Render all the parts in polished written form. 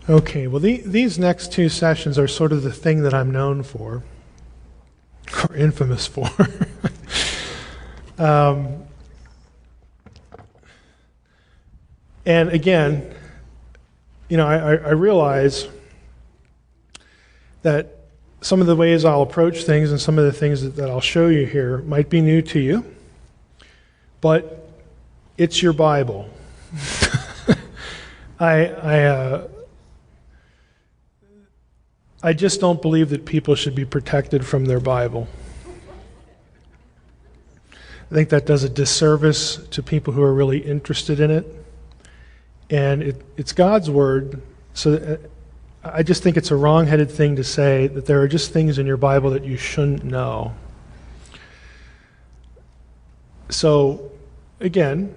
Okay, well, these next two sessions are sort of the thing that I'm known for, or infamous for. And again, I realize that some of the ways I'll approach things and some of the things that I'll show you here might be new to you, but it's your Bible. I just don't believe that people should be protected from their Bible. I think that does a disservice to people who are really interested in it. And it's God's Word, so I just think it's a wrong-headed thing to say that there are just things in your Bible that you shouldn't know. So, again,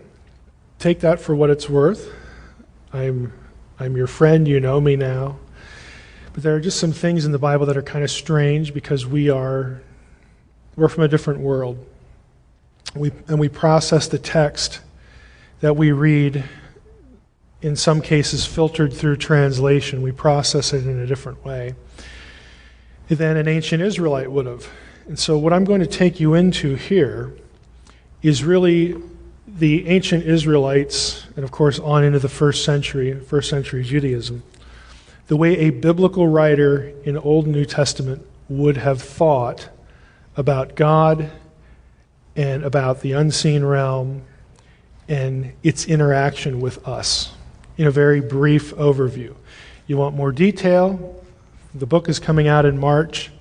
take that for what it's worth. I'm your friend, you know me now. But there are just some things in the Bible that are kind of strange because we're from a different world. We process the text that we read, in some cases filtered through translation. We process it in a different way than an ancient Israelite would have. And so what I'm going to take you into here is really the ancient Israelites, and of course on into the first century Judaism, the way a biblical writer in Old and New Testament would have thought about God and about the unseen realm and its interaction with us in a very brief overview. You want more detail? The book is coming out in March,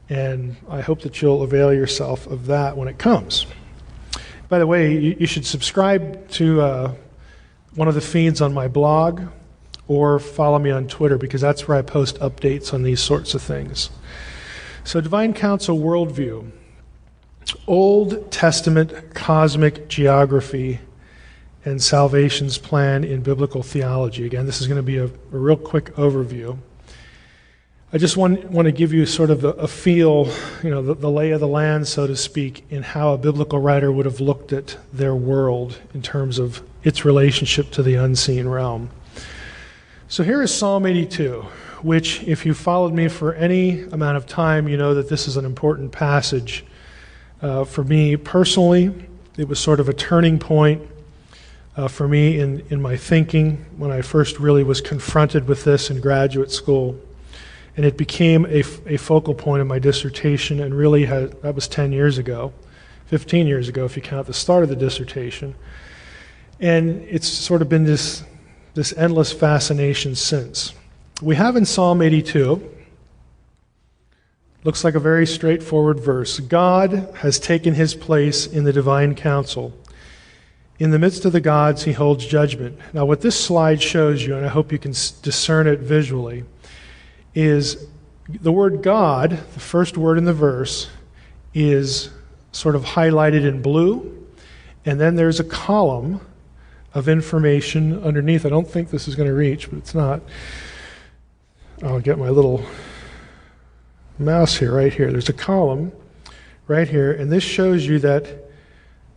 and I hope that you'll avail yourself of that when it comes. By the way, you should subscribe to one of the feeds on my blog or follow me on Twitter, because that's where I post updates on these sorts of things. So, Divine Counsel Worldview, Old Testament cosmic geography and salvation's plan in biblical theology. Again, this is going to be a real quick overview. I just want to give you sort of a feel, the lay of the land, so to speak, in how a biblical writer would have looked at their world in terms of its relationship to the unseen realm. So here is Psalm 82, which, if you followed me for any amount of time, you know that this is an important passage. For me personally, it was sort of a turning point for me in my thinking when I first really was confronted with this in graduate school. And it became a focal point of my dissertation, and really that was 10 years ago, 15 years ago if you count the start of the dissertation. And it's sort of been this endless fascination since. We have in Psalm 82, looks like a very straightforward verse. God has taken his place in the divine council. In the midst of the gods, he holds judgment. Now, what this slide shows you, and I hope you can discern it visually, is the word God, the first word in the verse, is sort of highlighted in blue, and then there's a column of information underneath. I don't think this is going to reach, but it's not. I'll get my little mouse here, right here. There's a column right here, and this shows you that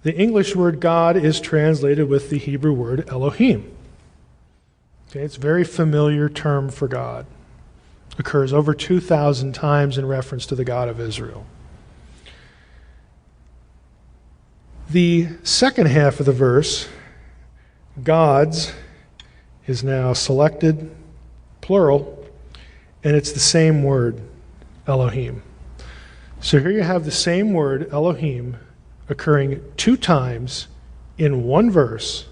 the English word God is translated with the Hebrew word Elohim. Okay, it's a very familiar term for God. Occurs over 2,000 times in reference to the God of Israel. The second half of the verse, gods, is now selected, plural, and it's the same word, Elohim. So here you have the same word, Elohim, occurring 2 times in one verse,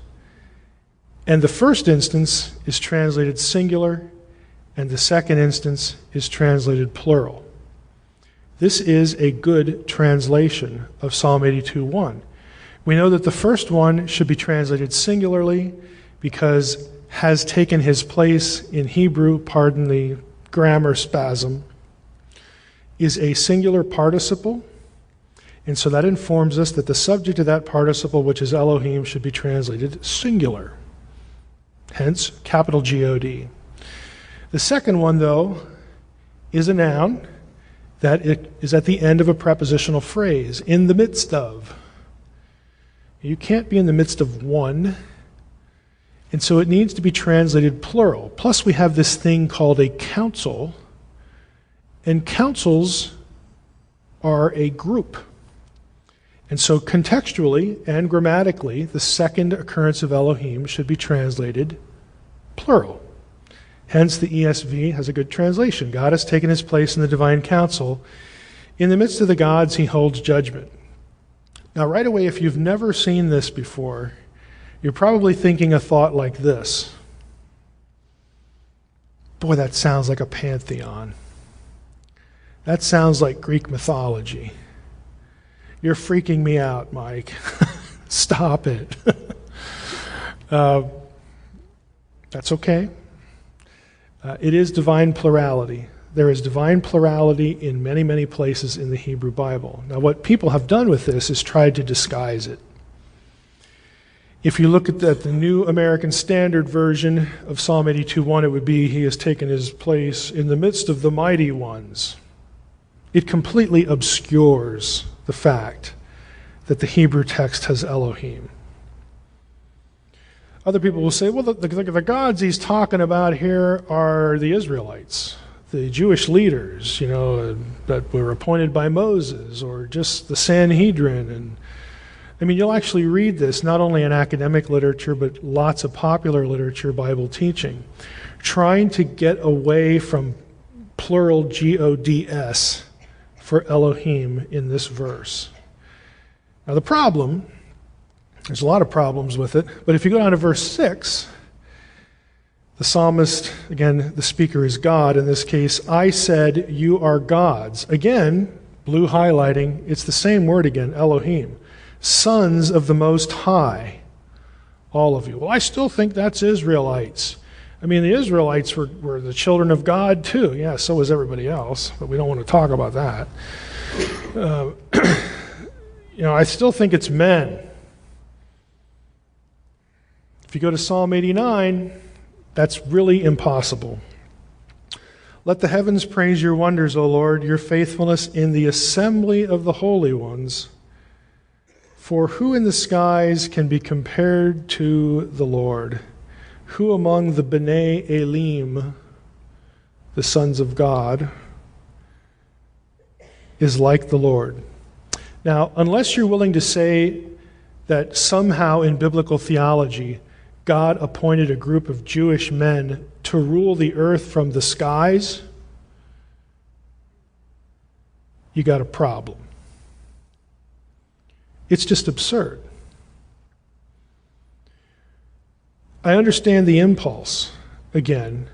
and the first instance is translated singular, and the second instance is translated plural. This is a good translation of Psalm 82:1. We know that the first one should be translated singularly because has taken his place in Hebrew, pardon the grammar spasm, is a singular participle, and so that informs us that the subject of that participle, which is Elohim, should be translated singular. Hence, capital G-O-D. The second one, though, is a noun that it is at the end of a prepositional phrase, in the midst of. You can't be in the midst of one And so it needs to be translated plural. Plus we have this thing called a council, and councils are a group. And so contextually and grammatically, the second occurrence of Elohim should be translated plural. Hence the ESV has a good translation. God has taken his place in the divine council. In the midst of the gods, he holds judgment. Now right away, if you've never seen this before, you're probably thinking a thought like this. Boy, that sounds like a pantheon. That sounds like Greek mythology. You're freaking me out, Mike. Stop it. That's okay. It is divine plurality. There is divine plurality in many, many places in the Hebrew Bible. Now, what people have done with this is tried to disguise it. If you look at the New American Standard Version of Psalm 82:1, it would be, he has taken his place in the midst of the mighty ones. It completely obscures the fact that the Hebrew text has Elohim. Other people will say, well, the gods he's talking about here are the Israelites, the Jewish leaders, that were appointed by Moses, or just the Sanhedrin. And I mean, you'll actually read this not only in academic literature, but lots of popular literature, Bible teaching, trying to get away from plural G-O-D-S for Elohim in this verse. Now the problem, there's a lot of problems with it, but if you go down to verse 6, the psalmist, again, the speaker is God in this case, I said, you are gods. Again, blue highlighting, it's the same word again, Elohim. Sons of the Most High, all of you. Well, I still think that's Israelites. I mean, the Israelites were the children of God too. Yeah, so was everybody else, but we don't want to talk about that. I still think it's men. If you go to Psalm 89, that's really impossible. Let the heavens praise your wonders, O Lord, your faithfulness in the assembly of the holy ones. For who in the skies can be compared to the Lord? Who among the B'nai Elim, the sons of God, is like the Lord? Now, unless you're willing to say that somehow in biblical theology, God appointed a group of Jewish men to rule the earth from the skies, you got a problem. It's just absurd. I understand the impulse, again,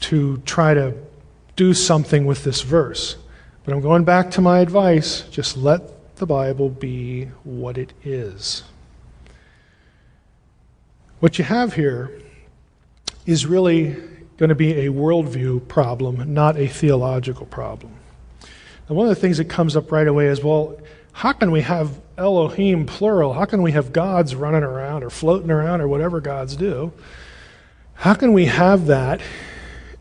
to try to do something with this verse. But I'm going back to my advice, just let the Bible be what it is. What you have here is really going to be a worldview problem, not a theological problem. And one of the things that comes up right away is, well, how can we have Elohim plural? How can we have gods running around or floating around or whatever gods do? How can we have that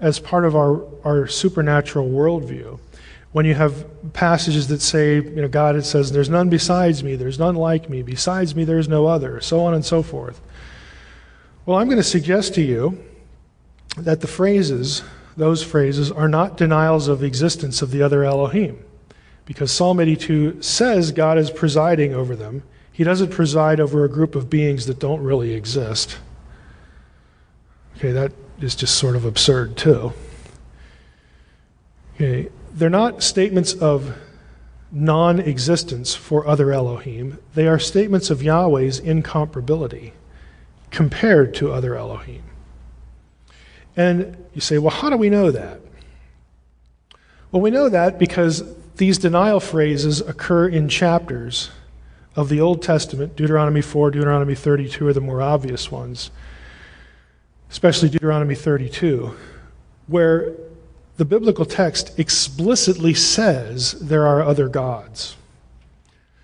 as part of our supernatural worldview? When you have passages that say, God, it says, there's none besides me, there's none like me, besides me there's no other, so on and so forth. Well, I'm going to suggest to you that those phrases are not denials of existence of the other Elohim. Because Psalm 82 says God is presiding over them. He doesn't preside over a group of beings that don't really exist. Okay, that is just sort of absurd too. Okay, they're not statements of non-existence for other Elohim. They are statements of Yahweh's incomparability compared to other Elohim. And you say, well, how do we know that? Well, we know that because these denial phrases occur in chapters of the Old Testament. Deuteronomy 4, Deuteronomy 32 are the more obvious ones, especially Deuteronomy 32, where the biblical text explicitly says there are other gods.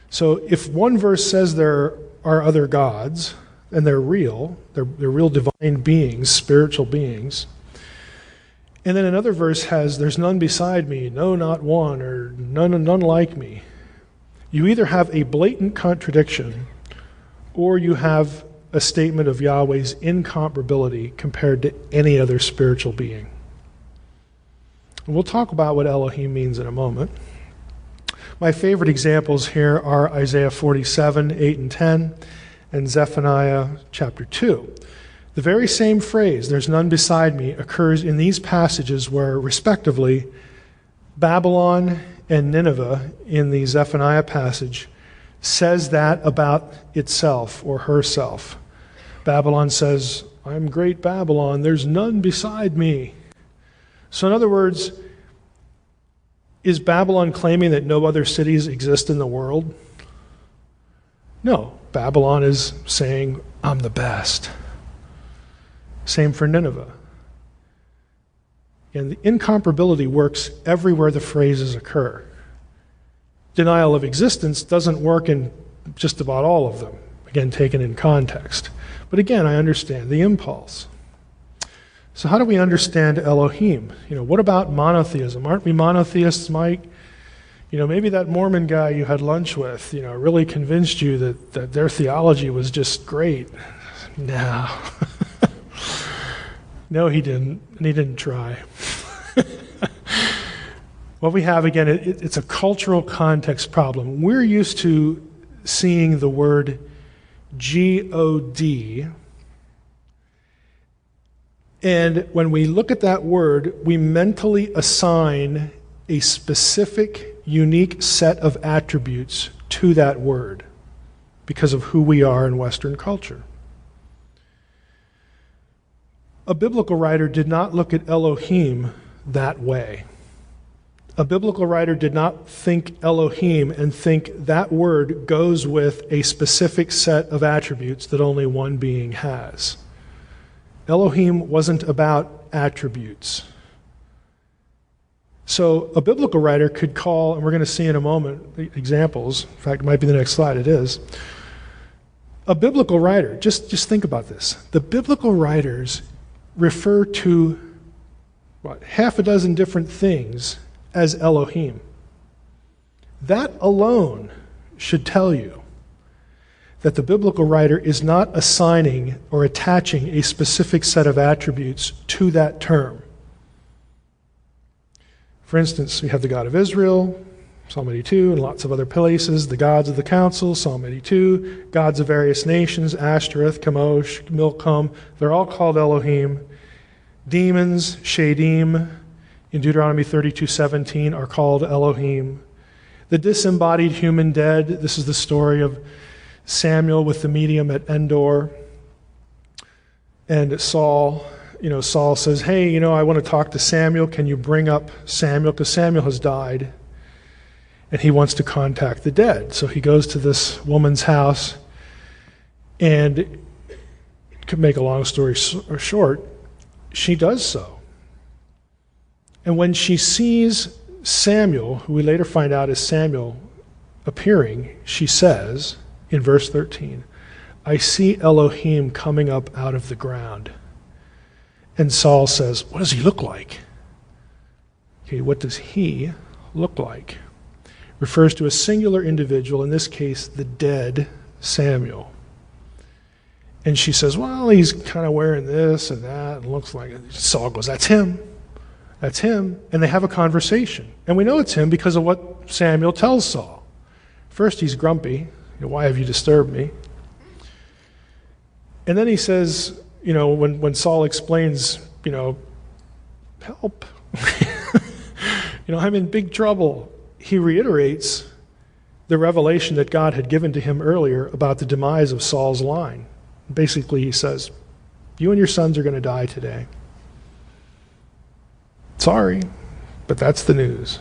So if one verse says there are other gods, and they're real divine beings, spiritual beings, and then another verse has, there's none beside me, no, not one, or none like me. You either have a blatant contradiction, or you have a statement of Yahweh's incomparability compared to any other spiritual being. And we'll talk about what Elohim means in a moment. My favorite examples here are Isaiah 47, 8 and 10, and Zephaniah chapter 2. The very same phrase, "there's none beside me," occurs in these passages where, respectively, Babylon and Nineveh in the Zephaniah passage says that about itself or herself. Babylon says, "I'm great Babylon, there's none beside me." So in other words, is Babylon claiming that no other cities exist in the world? No, Babylon is saying, "I'm the best." Same for Nineveh. And the incomparability works everywhere the phrases occur. Denial of existence doesn't work in just about all of them, again, taken in context. But again, I understand the impulse. So how do we understand Elohim? What about monotheism? Aren't we monotheists, Mike? Maybe that Mormon guy you had lunch with, really convinced you that their theology was just great. No. No, he didn't, and he didn't try. What we have, again, it's a cultural context problem. We're used to seeing the word G-O-D, and when we look at that word, we mentally assign a specific, unique set of attributes to that word because of who we are in Western culture. A biblical writer did not look at Elohim that way. A biblical writer did not think Elohim and think that word goes with a specific set of attributes that only one being has. Elohim wasn't about attributes. So a biblical writer could call, and we're going to see in a moment examples, in fact, it might be the next slide, it is. A biblical writer, just think about this. The biblical writers refer to half a dozen different things as Elohim. That alone should tell you that the biblical writer is not assigning or attaching a specific set of attributes to that term. For instance, we have the God of Israel, Psalm 82, and lots of other places, the gods of the council, Psalm 82, gods of various nations, Ashtoreth, Chemosh, Milcom, they're all called Elohim. Demons, Shadim, in Deuteronomy 32:17 are called Elohim. The disembodied human dead, this is the story of Samuel with the medium at Endor. And Saul says, "Hey, I want to talk to Samuel. Can you bring up Samuel?" Because Samuel has died. And he wants to contact the dead. So he goes to this woman's house. And to make a long story short, she does so. And when she sees Samuel, who we later find out is Samuel, appearing, she says, in verse 13, "I see Elohim coming up out of the ground." And Saul says, "What does he look like?" Okay, what does he look like? Refers to a singular individual, in this case, the dead Samuel. And she says, "Well, he's kind of wearing this and that, and looks like it." Saul goes, "That's him. That's him." And they have a conversation. And we know it's him because of what Samuel tells Saul. First, he's grumpy. "Why have you disturbed me?" And then he says, when Saul explains, "Help. I'm in big trouble." He reiterates the revelation that God had given to him earlier about the demise of Saul's line. Basically, he says, "You and your sons are going to die today. Sorry, but that's the news."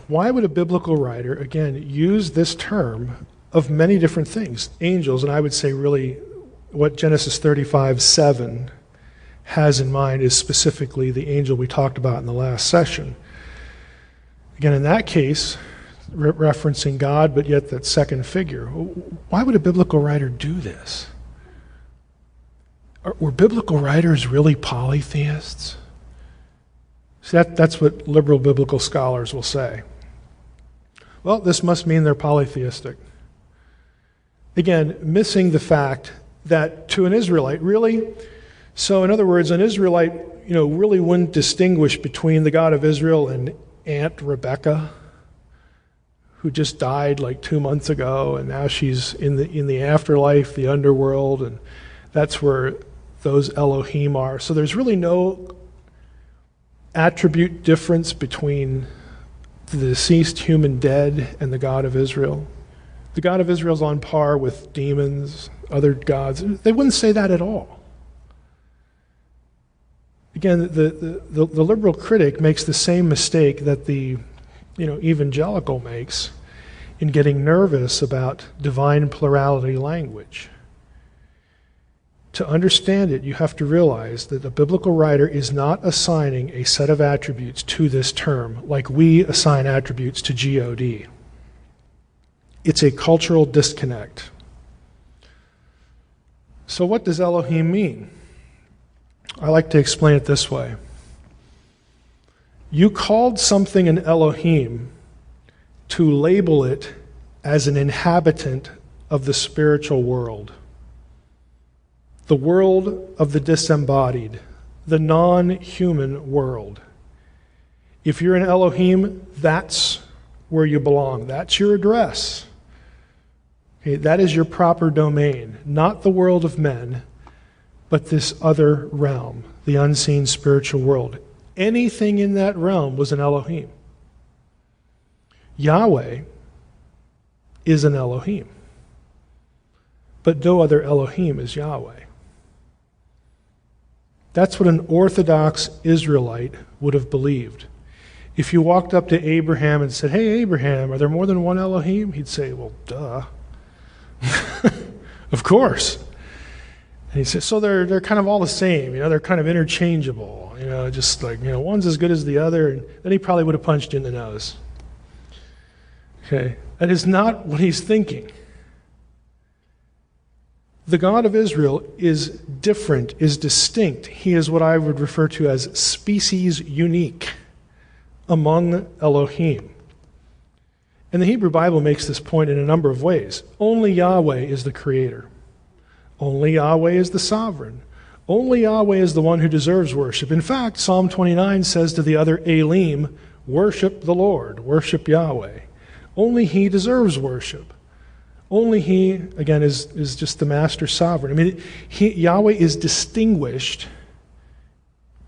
Why would a biblical writer, again, use this term of many different things? Angels, and I would say really what Genesis 35:7 has in mind is specifically the angel we talked about in the last session. Again, in that case, referencing God, but yet that second figure. Why would a biblical writer do this? Were biblical writers really polytheists? See, that's what liberal biblical scholars will say. Well, this must mean they're polytheistic. again, missing the fact that to an Israelite, really, so in other words, an Israelite, really wouldn't distinguish between the God of Israel and Aunt Rebecca, who just died like 2 months ago, and now she's in the afterlife, the underworld, and that's where those Elohim are. So there's really no attribute difference between the deceased human dead and the God of Israel. The God of Israel's on par with demons, other gods. They wouldn't say that at all. Again, the liberal critic makes the same mistake that the evangelical makes in getting nervous about divine plurality language. To understand it, you have to realize that a biblical writer is not assigning a set of attributes to this term like we assign attributes to God. It's a cultural disconnect. So what does Elohim mean? I like to explain it this way. You called something an Elohim to label it as an inhabitant of the spiritual world, the world of the disembodied, the non-human world. If you're an Elohim, that's where you belong. That's your address. Okay, that is your proper domain, not the world of men, but this other realm, the unseen spiritual world. Anything in that realm was an Elohim. Yahweh is an Elohim, but no other Elohim is Yahweh. That's what an Orthodox Israelite would have believed. If you walked up to Abraham and said, "Hey, Abraham, are there more than one Elohim?" He'd say, "Well, duh." Of course. And he says, so they're kind of all the same, they're kind of interchangeable, just like, one's as good as the other, and then he probably would have punched you in the nose. Okay, that is not what he's thinking. The God of Israel is different, is distinct. He is what I would refer to as species unique among Elohim. And the Hebrew Bible makes this point in a number of ways. Only Yahweh is the creator. Only Yahweh is the sovereign. Only Yahweh is the one who deserves worship. In fact, Psalm 29 says to the other Elim, worship the Lord, worship Yahweh. Only he deserves worship. Only he, again, is just the master sovereign. Yahweh is distinguished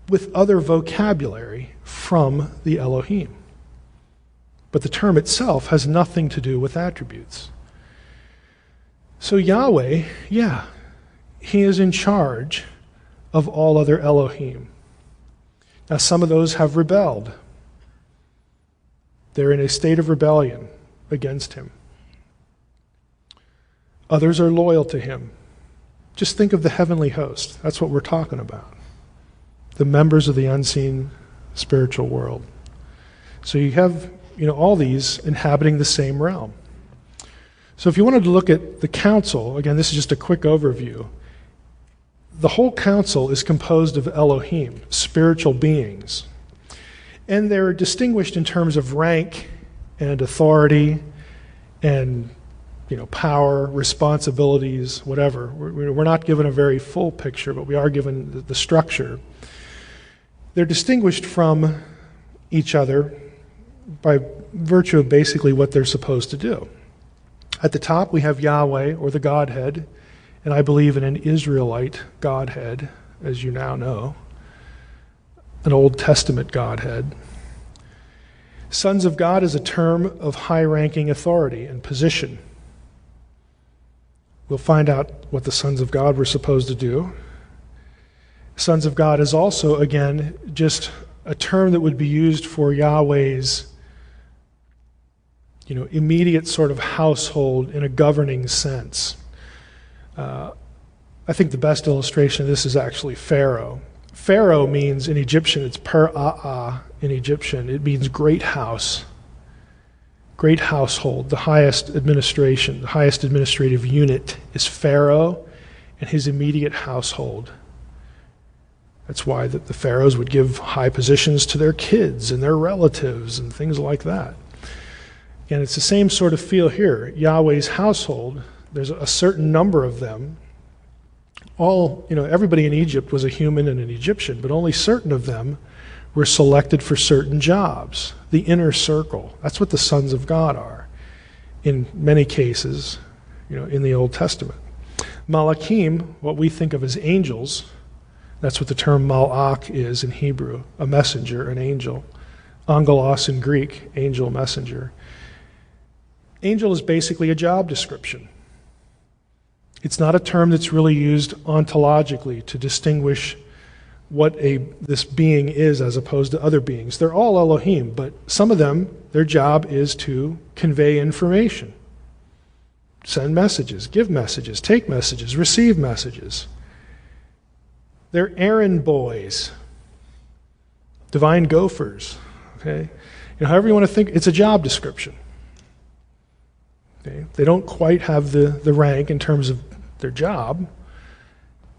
with other vocabulary from the Elohim. But the term itself has nothing to do with attributes. So Yahweh, he is in charge of all other Elohim. Now some of those have rebelled. They're in a state of rebellion against him. Others are loyal to him. Just think of the heavenly host. That's what we're talking about. The members of the unseen spiritual world. So you have, all these inhabiting the same realm. So if you wanted to look at the council, again, this is just a quick overview. The whole council is composed of Elohim, spiritual beings. And they're distinguished in terms of rank and authority and power, responsibilities, whatever. We're not given a very full picture, but we are given the structure. They're distinguished from each other by virtue of basically what they're supposed to do. At the top, we have Yahweh, or the Godhead, and I believe in an Israelite Godhead, as you now know, an Old Testament Godhead. Sons of God is a term of high-ranking authority and position. We'll find out what the sons of God were supposed to do. Sons of God is also, again, just a term that would be used for Yahweh's immediate sort of household in a governing sense. I think the best illustration of this is actually Pharaoh. Pharaoh means, in Egyptian, it's per-a'a in Egyptian. It means great house, great household, the highest administration, the highest administrative unit is Pharaoh and his immediate household. That's why the pharaohs would give high positions to their kids and their relatives and things like that. And it's the same sort of feel here. Yahweh's household, There's a certain number of them. Everybody in Egypt was a human and an Egyptian, but only certain of them were selected for certain jobs. The inner circle. That's what the sons of God are, in many cases, in the Old Testament. Malachim, what we think of as angels, that's what the term malach is in Hebrew, a messenger, an angel. Angelos in Greek, angel, messenger. Angel is basically a job description. It's not a term that's really used ontologically to distinguish what this being is as opposed to other beings. They're all Elohim, but some of them, their job is to convey information. Send messages, give messages, take messages, receive messages. They're errand boys, divine gophers, okay? However you want to think, it's a job description. Okay? They don't quite have the rank in terms of their job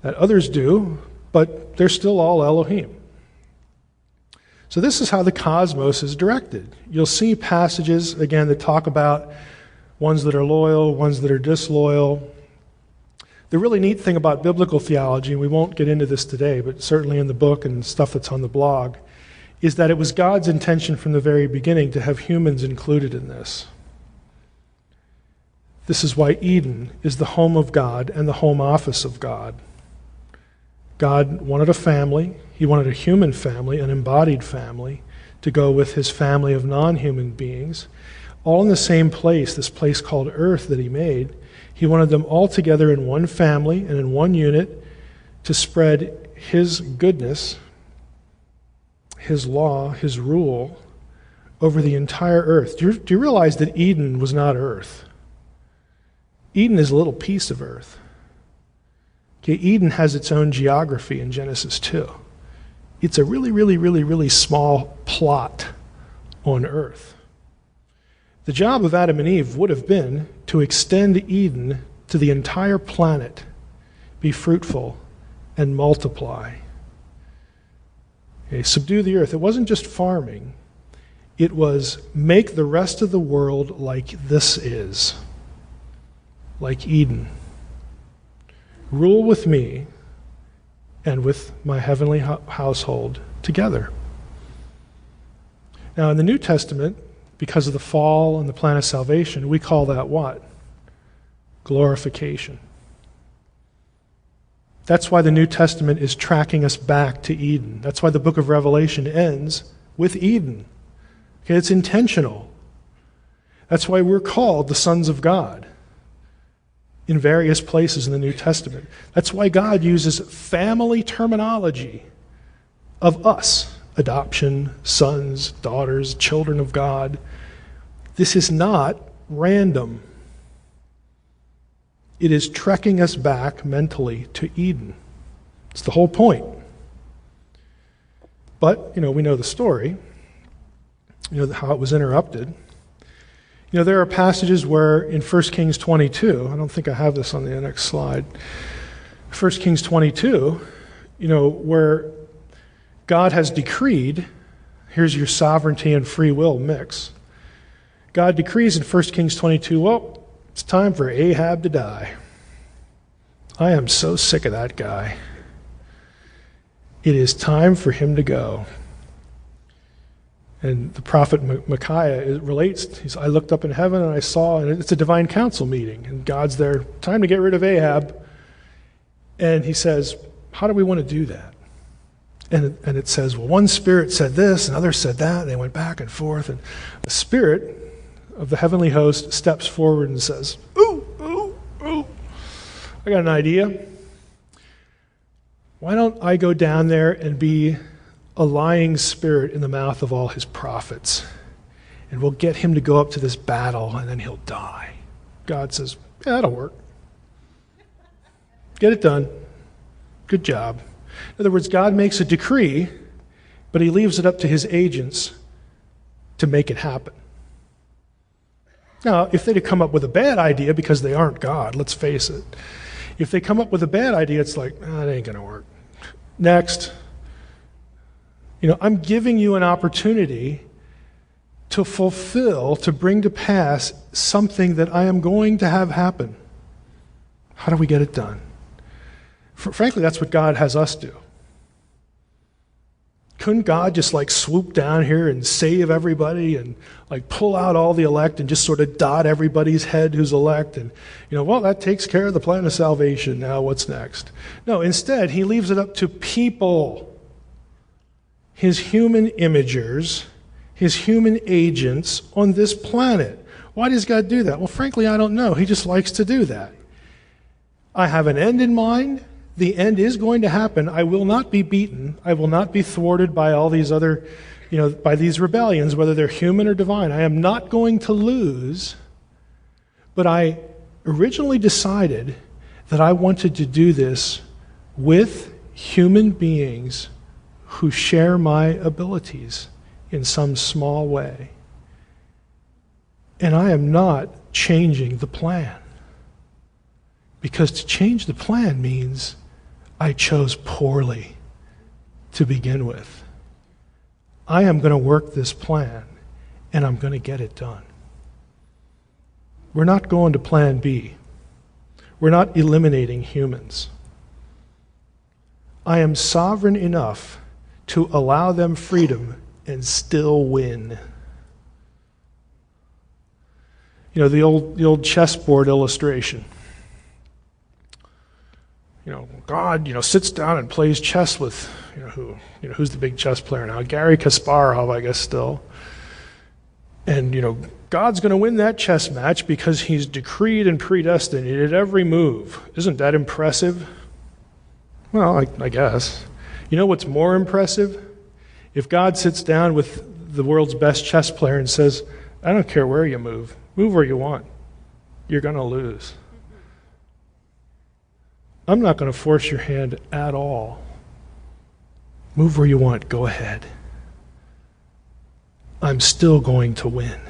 that others do, but they're still all Elohim. So this is how the cosmos is directed. You'll see passages, again, that talk about ones that are loyal, ones that are disloyal. The really neat thing about biblical theology, and we won't get into this today, but certainly in the book and stuff that's on the blog, is that it was God's intention from the very beginning to have humans included in this. This is why Eden is the home of God and the home office of God. God wanted a family. He wanted a human family, an embodied family, to go with his family of non-human beings, all in the same place, this place called Earth that he made. He wanted them all together in one family and in one unit to spread his goodness, his law, his rule over the entire earth. Do you realize that Eden was not Earth? Eden is a little piece of Earth. Okay, Eden has its own geography in Genesis 2. It's a really, really, really, really small plot on Earth. The job of Adam and Eve would have been to extend Eden to the entire planet, be fruitful, and multiply. Okay, subdue the earth. It wasn't just farming. It was make the rest of the world like this is, like Eden. Rule with me and with my heavenly household together. Now, in the New Testament, because of the fall and the plan of salvation, we call that what? Glorification. That's why the New Testament is tracking us back to Eden. That's why the book of Revelation ends with Eden. Okay, it's intentional. That's why we're called the sons of God in various places in the New Testament. That's why God uses family terminology of us. Adoption, sons, daughters, children of God. This is not random. It is trekking us back mentally to Eden. It's the whole point. But, we know the story. How it was interrupted. There are passages where in 1 Kings 22, I don't think I have this on the next slide, 1 Kings 22, where God has decreed, here's your sovereignty and free will mix. God decrees in 1 Kings 22, well, it's time for Ahab to die. I am so sick of that guy. It is time for him to go. And the prophet Micaiah relates, he says, I looked up in heaven and I saw, and it's a divine council meeting, and God's there, time to get rid of Ahab. And he says, how do we want to do that? And it says, well, one spirit said this, and others said that, and they went back and forth, and the spirit of the heavenly host steps forward and says, ooh, I got an idea. Why don't I go down there and be a lying spirit in the mouth of all his prophets, and we'll get him to go up to this battle, and then he'll die. God says, yeah, that'll work. Get it done. Good job. In other words, God makes a decree, but he leaves it up to his agents to make it happen. Now, if they'd have come up with a bad idea, because they aren't God, let's face it. If they come up with a bad idea, it's like, it ain't going to work. Next. I'm giving you an opportunity to fulfill, to bring to pass something that I am going to have happen. How do we get it done? Frankly, that's what God has us do. Couldn't God just like swoop down here and save everybody and like pull out all the elect and just sort of dot everybody's head who's elect and, well, that takes care of the plan of salvation. Now what's next? No, instead, he leaves it up to people, his human imagers, his human agents on this planet. Why does God do that? Well, frankly, I don't know. He just likes to do that. I have an end in mind. The end is going to happen. I will not be beaten. I will not be thwarted by all these other, by these rebellions, whether they're human or divine. I am not going to lose. But I originally decided that I wanted to do this with human beings who share my abilities in some small way. And I am not changing the plan. Because to change the plan means I chose poorly to begin with. I am going to work this plan, and I'm going to get it done. We're not going to plan B. We're not eliminating humans. I am sovereign enough to allow them freedom and still win. The old chessboard illustration. God, sits down and plays chess with, who's the big chess player now? Garry Kasparov, I guess, still. And, God's going to win that chess match because he's decreed and predestined at every move. Isn't that impressive? Well, I guess. You know what's more impressive? If God sits down with the world's best chess player and says, I don't care where you move where you want. You're going to lose. I'm not going to force your hand at all. Move where you want, go ahead. I'm still going to win.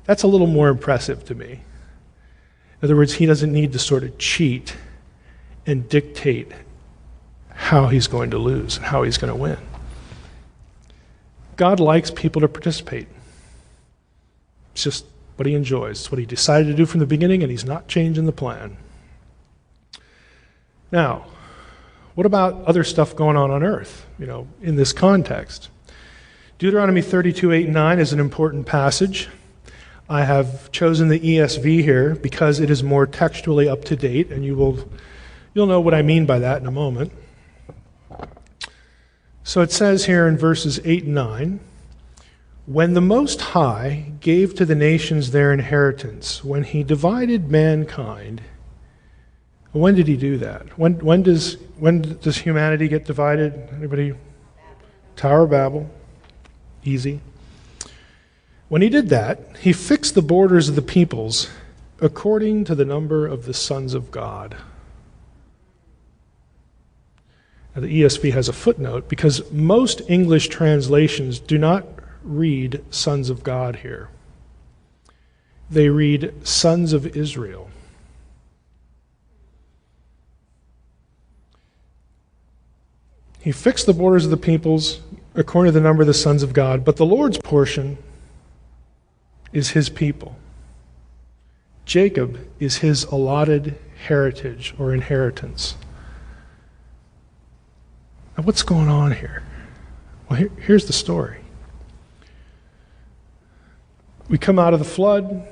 That's a little more impressive to me. In other words, he doesn't need to sort of cheat and dictate how he's going to lose and how he's going to win. God likes people to participate. It's just what he enjoys. It's what he decided to do from the beginning, and he's not changing the plan. Now, what about other stuff going on earth, in this context? Deuteronomy 32:8-9 is an important passage. I have chosen the ESV here because it is more textually up to date, and you'll know what I mean by that in a moment. So it says here in verses 8 and 9, when the Most High gave to the nations their inheritance, when he divided mankind. When did he do that? When does humanity get divided? Anybody? Tower of Babel. Easy. When he did that, he fixed the borders of the peoples according to the number of the sons of God. Now, the ESV has a footnote because most English translations do not read sons of God here. They read sons of Israel. He fixed the borders of the peoples according to the number of the sons of God, but the Lord's portion is his people. Jacob is his allotted heritage or inheritance. Now, what's going on here? Well, here's the story. We come out of the flood.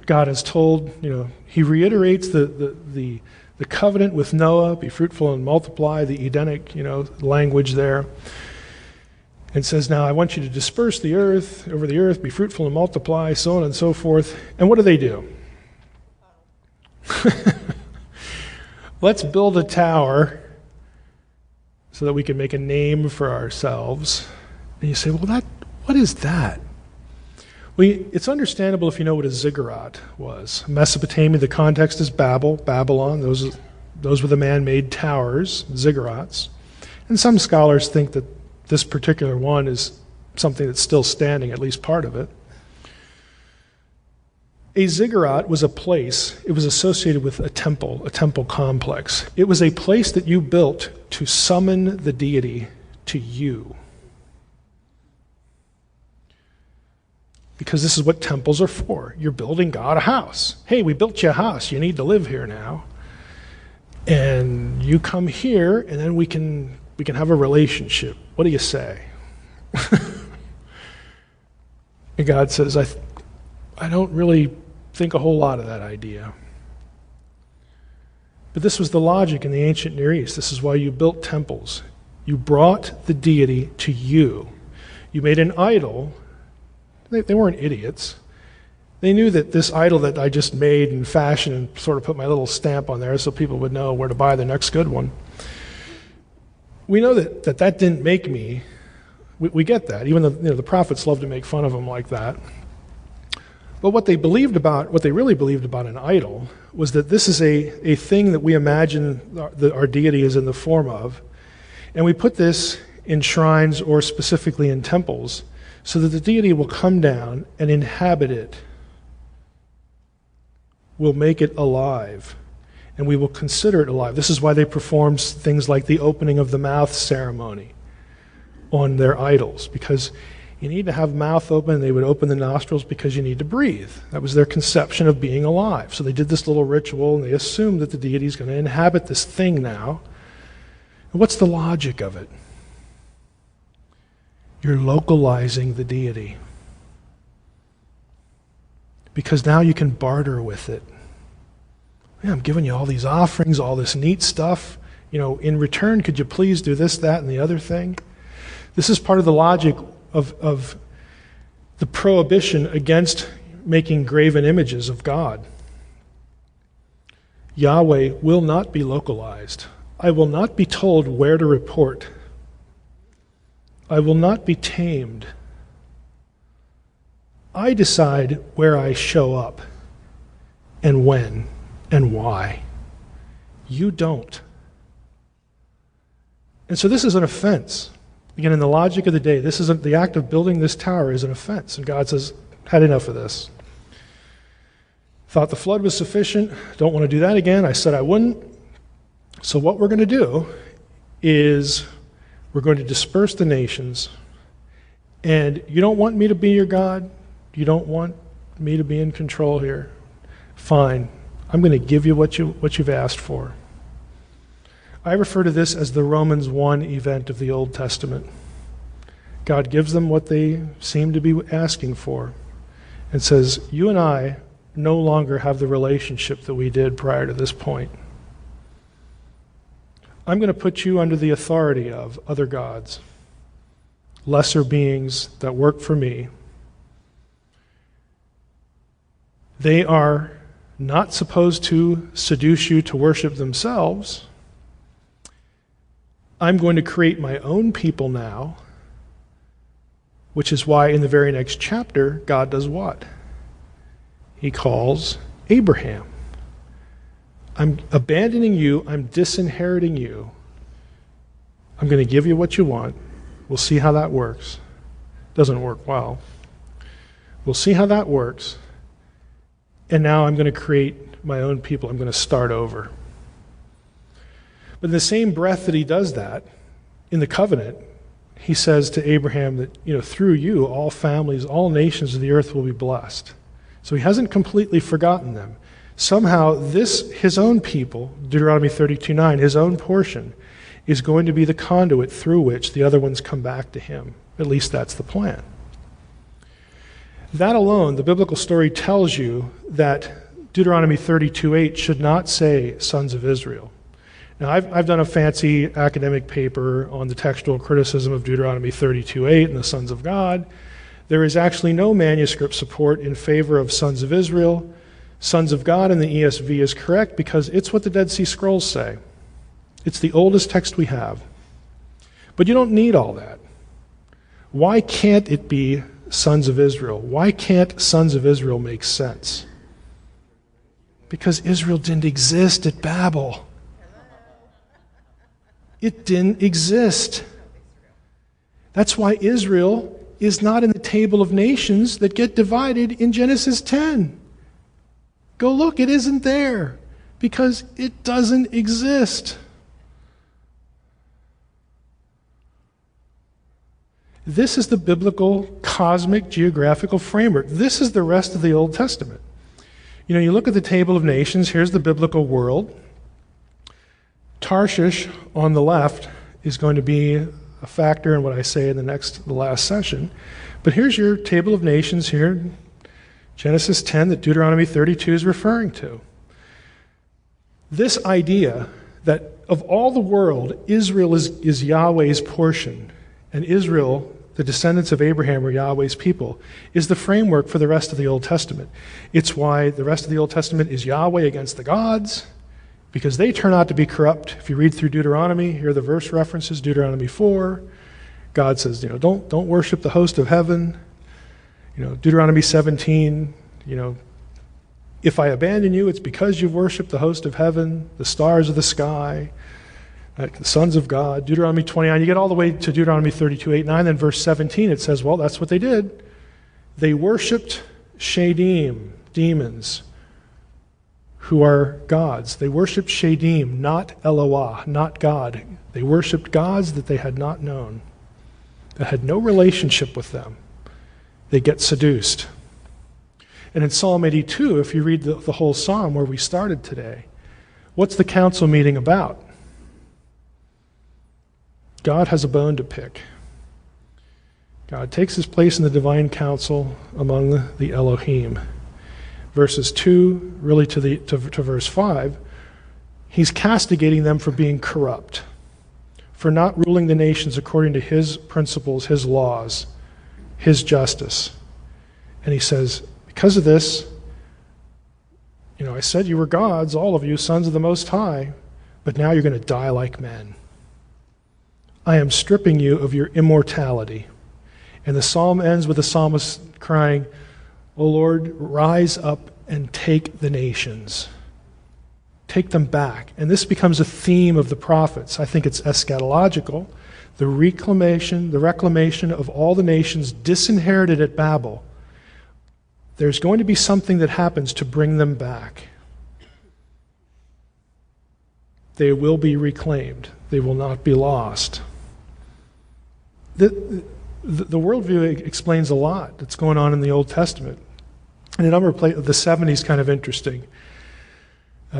God has told, he reiterates the covenant with Noah, be fruitful and multiply, the Edenic, language there. And says, now I want you to disperse the earth, over the earth, be fruitful and multiply, so on and so forth. And what do? Let's build a tower so that we can make a name for ourselves. And you say, well, what is that? Well, it's understandable if you know what a ziggurat was. Mesopotamia, the context is Babylon. Those were the man-made towers, ziggurats. And some scholars think that this particular one is something that's still standing, at least part of it. A ziggurat was a place, it was associated with a temple complex. It was a place that you built to summon the deity to you. because this is what temples are for. You're building God a house. Hey, we built you a house. You need to live here now. And you come here, and then we can have a relationship. What do you say? And God says, I don't really think a whole lot of that idea. But this was the logic in the ancient Near East. This is why you built temples. You brought the deity to you. You made an idol. They weren't idiots. They knew that this idol that I just made and fashioned and sort of put my little stamp on there so people would know where to buy the next good one. We know that didn't make me. We get that, even though the prophets love to make fun of them like that. But what they really believed about an idol was that this is a thing that we imagine our deity is in the form of, and we put this in shrines or specifically in temples so that the deity will come down and inhabit it. We'll make it alive, and we will consider it alive. This is why they performed things like the opening of the mouth ceremony on their idols, because you need to have mouth open. They would open the nostrils because you need to breathe. That was their conception of being alive. So they did this little ritual, and they assumed that the deity is going to inhabit this thing now. And what's the logic of it? You're localizing the deity. Because now you can barter with it. Yeah, I'm giving you all these offerings, all this neat stuff. In return, could you please do this, that, and the other thing? This is part of the logic of the prohibition against making graven images of God. Yahweh will not be localized. I will not be told where to report. I will not be tamed. I decide where I show up and when and why. You don't. And so this is an offense. Again, in the logic of the day, the act of building this tower is an offense. And God says, had enough of this. Thought the flood was sufficient. Don't want to do that again. I said I wouldn't. So what we're going to do is we're going to disperse the nations. And you don't want me to be your God? You don't want me to be in control here? Fine. I'm going to give you what you've asked for. I refer to this as the Romans 1 event of the Old Testament. God gives them what they seem to be asking for and says, you and I no longer have the relationship that we did prior to this point. I'm going to put you under the authority of other gods, lesser beings that work for me. They are not supposed to seduce you to worship themselves. I'm going to create my own people now, which is why in the very next chapter, God does what? He calls Abraham. I'm abandoning you. I'm disinheriting you. I'm going to give you what you want. We'll see how that works. Doesn't work well. We'll see how that works. And now I'm going to create my own people. I'm going to start over. But in the same breath that he does that, in the covenant, he says to Abraham that, through you, all families, all nations of the earth will be blessed. So he hasn't completely forgotten them. Somehow his own people, Deuteronomy 32:9, his own portion, is going to be the conduit through which the other ones come back to him. At least that's the plan. That alone, the biblical story tells you that Deuteronomy 32:8 should not say sons of Israel. Now, I've done a fancy academic paper on the textual criticism of Deuteronomy 32:8 and the sons of God. There is actually no manuscript support in favor of sons of Israel. Sons of God in the ESV is correct because it's what the Dead Sea Scrolls say. It's the oldest text we have. But you don't need all that. Why can't it be sons of Israel? Why can't sons of Israel make sense? Because Israel didn't exist at Babel. It didn't exist. That's why Israel is not in the table of nations that get divided in Genesis 10. Go look, it isn't there because it doesn't exist. This is the biblical cosmic geographical framework. This is the rest of the Old Testament. You look at the table of nations, here's the biblical world. Tarshish on the left is going to be a factor in what I say in the last session. But here's your table of nations here, Genesis 10, that Deuteronomy 32 is referring to. This idea that of all the world, Israel is Yahweh's portion, and Israel, the descendants of Abraham, are Yahweh's people, is the framework for the rest of the Old Testament. It's why the rest of the Old Testament is Yahweh against the gods, because they turn out to be corrupt. If you read through Deuteronomy, here are the verse references, Deuteronomy 4. God says, don't worship the host of heaven. Deuteronomy 17, if I abandon you, it's because you've worshipped the host of heaven, the stars of the sky, the sons of God. Deuteronomy 29, you get all the way to Deuteronomy 32, 8, 9, then verse 17, it says, well, that's what they did. They worshipped Shadim, demons, who are gods. They worshipped Shadim, not Eloah, not God. They worshipped gods that they had not known, that had no relationship with them. They get seduced. And in Psalm 82, if you read the whole psalm where we started today, what's the council meeting about? God has a bone to pick. God takes his place in the divine council among the Elohim. Verses 2, really to verse 5, he's castigating them for being corrupt, for not ruling the nations according to his principles, his laws, his justice. And he says, because of this, I said you were gods, all of you, sons of the Most High, but now you're going to die like men. I am stripping you of your immortality. And the psalm ends with the psalmist crying, O Lord, rise up and take the nations. Take them back. And this becomes a theme of the prophets. I think it's eschatological. The reclamation of all the nations disinherited at Babel. There's going to be something that happens to bring them back. They will be reclaimed. They will not be lost. The worldview explains a lot that's going on in the Old Testament. And a number of places, the 70 is kind of interesting.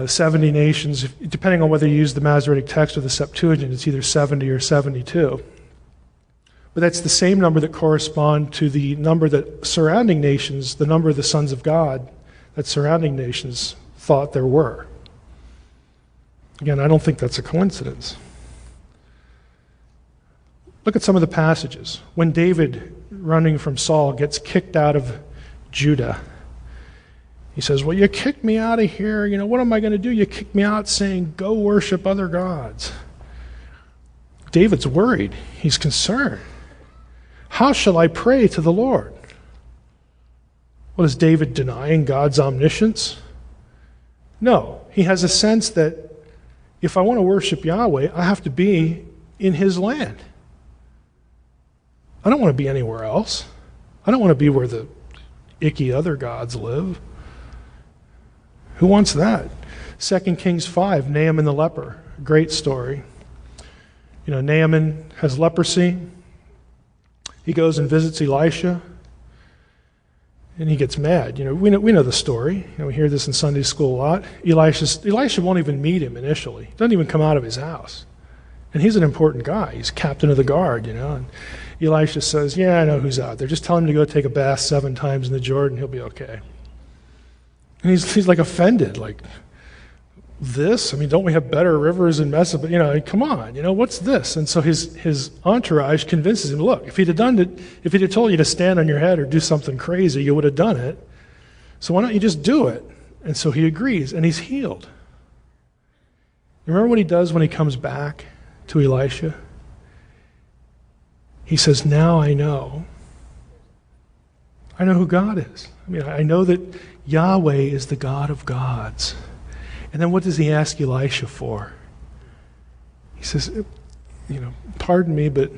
70 nations, depending on whether you use the Masoretic text or the Septuagint, it's either 70 or 72. But that's the same number that correspond to the number that surrounding nations, the number of the sons of God that surrounding nations thought there were. Again, I don't think that's a coincidence. Look at some of the passages. When David, running from Saul, gets kicked out of Judah, he says, well, you kicked me out of here. What am I going to do? You kicked me out saying, go worship other gods. David's worried. He's concerned. How shall I pray to the Lord? What is David denying God's omniscience? No. He has a sense that if I want to worship Yahweh, I have to be in his land. I don't want to be anywhere else. I don't want to be where the icky other gods live. Who wants that? 2 Kings 5, Naaman the leper. Great story. Naaman has leprosy. He goes and visits Elisha, and he gets mad. We know the story. We hear this in Sunday school a lot. Elisha won't even meet him initially. He doesn't even come out of his house. And he's an important guy. He's captain of the guard, And Elisha says, yeah, I know who's out there. Just tell him to go take a bath 7 times in the Jordan. He'll be okay. And he's like offended, like, this? Don't we have better rivers in Mesopotamia? Come on, what's this? And so his entourage convinces him, look, if he'd have told you to stand on your head or do something crazy, you would have done it. So why don't you just do it? And so he agrees, and he's healed. Remember what he does when he comes back to Elisha? He says, now I know who God is. I know that Yahweh is the God of gods. And then what does he ask Elisha for? He says, pardon me, but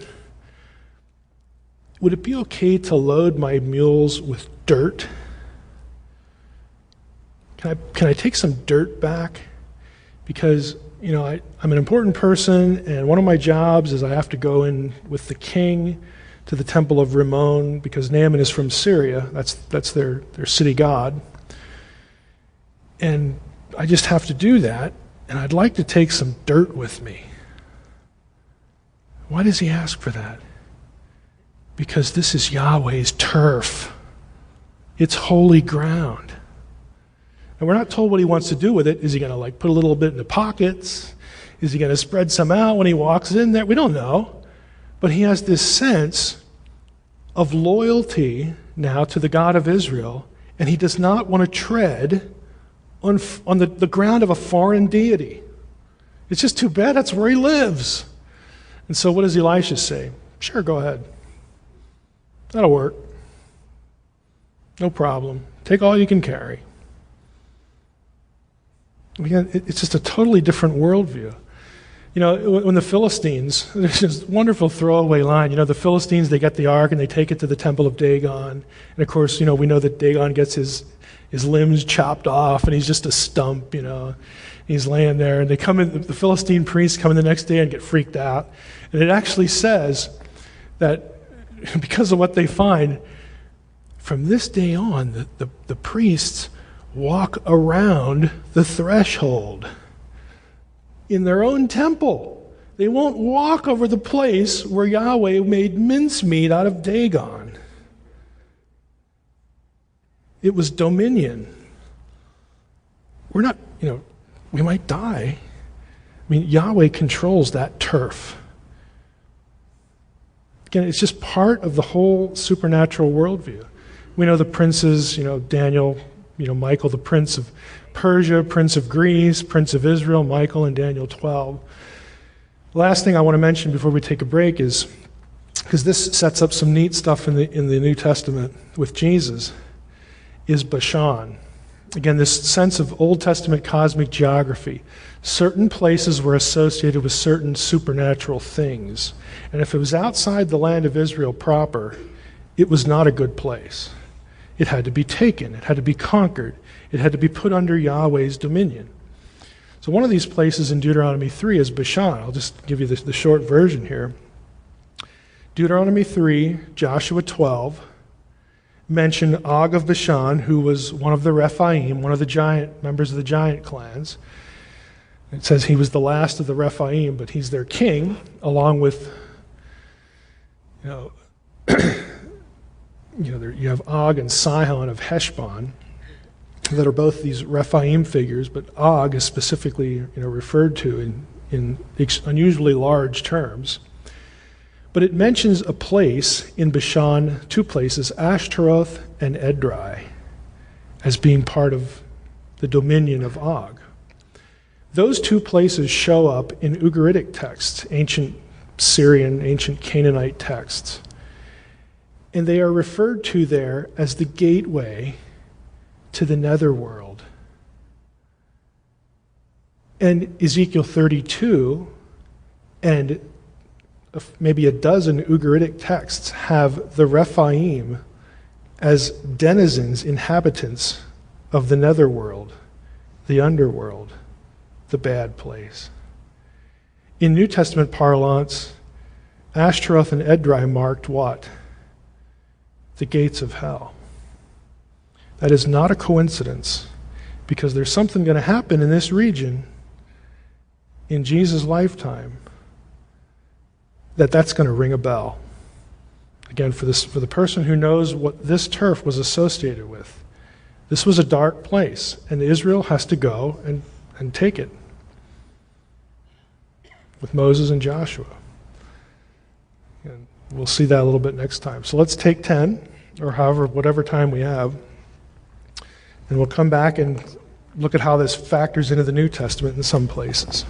would it be okay to load my mules with dirt? Can I take some dirt back? Because, I'm an important person, and one of my jobs is I have to go in with the king to the temple of Rimmon, because Naaman is from Syria. That's their city god. And I just have to do that, and I'd like to take some dirt with me. Why does he ask for that? Because this is Yahweh's turf. It's holy ground. And we're not told what he wants to do with it. Is he going to put a little bit in the pockets? Is he going to spread some out when he walks in there? We don't know. But he has this sense of loyalty now to the God of Israel, and he does not want to tread on the ground of a foreign deity. It's just too bad that's where he lives. And so what does Elisha say? Sure, go ahead. That'll work. No problem. Take all you can carry. Again, it's just a totally different worldview. When the Philistines, there's this wonderful throwaway line, the Philistines, they get the ark and they take it to the temple of Dagon. And of course, we know that Dagon gets his limbs chopped off and he's just a stump, He's laying there, and they come in, the Philistine priests come in the next day and get freaked out. And it actually says that because of what they find, from this day on, the priests walk around the threshold in their own temple. They won't walk over the place where Yahweh made mincemeat out of Dagon. It was dominion. We're not, we might die. Yahweh controls that turf. Again, it's just part of the whole supernatural worldview. We know the princes, Daniel, Michael, the prince of Persia, prince of Greece, prince of Israel, Michael in Daniel 12. Last thing I want to mention before we take a break is, because this sets up some neat stuff in the New Testament with Jesus, is Bashan. Again, this sense of Old Testament cosmic geography. Certain places were associated with certain supernatural things. And if it was outside the land of Israel proper, it was not a good place. It had to be taken. It had to be conquered. It had to be put under Yahweh's dominion. So one of these places in Deuteronomy 3 is Bashan. I'll just give you the short version here. Deuteronomy 3, Joshua 12, mention Og of Bashan, who was one of the Rephaim, one of the members of the giant clans. It says he was the last of the Rephaim, but he's their king, along with, you have Og and Sihon of Heshbon, that are both these Rephaim figures, but Og is specifically referred to in unusually large terms. But it mentions a place in Bashan, two places, Ashtaroth and Edrei, as being part of the dominion of Og. Those two places show up in Ugaritic texts, ancient Syrian, ancient Canaanite texts. And they are referred to there as the gateway to the netherworld. And Ezekiel 32 and maybe a dozen Ugaritic texts have the Rephaim as denizens, inhabitants of the netherworld, the underworld, the bad place. In New Testament parlance, Ashtaroth and Edrei marked what? The gates of hell. That is not a coincidence, because there's something going to happen in this region in Jesus' lifetime that's going to ring a bell. Again, for the person who knows what this turf was associated with, this was a dark place, and Israel has to go and take it with Moses and Joshua. And we'll see that a little bit next time. So let's take 10, or whatever time we have, and we'll come back and look at how this factors into the New Testament in some places.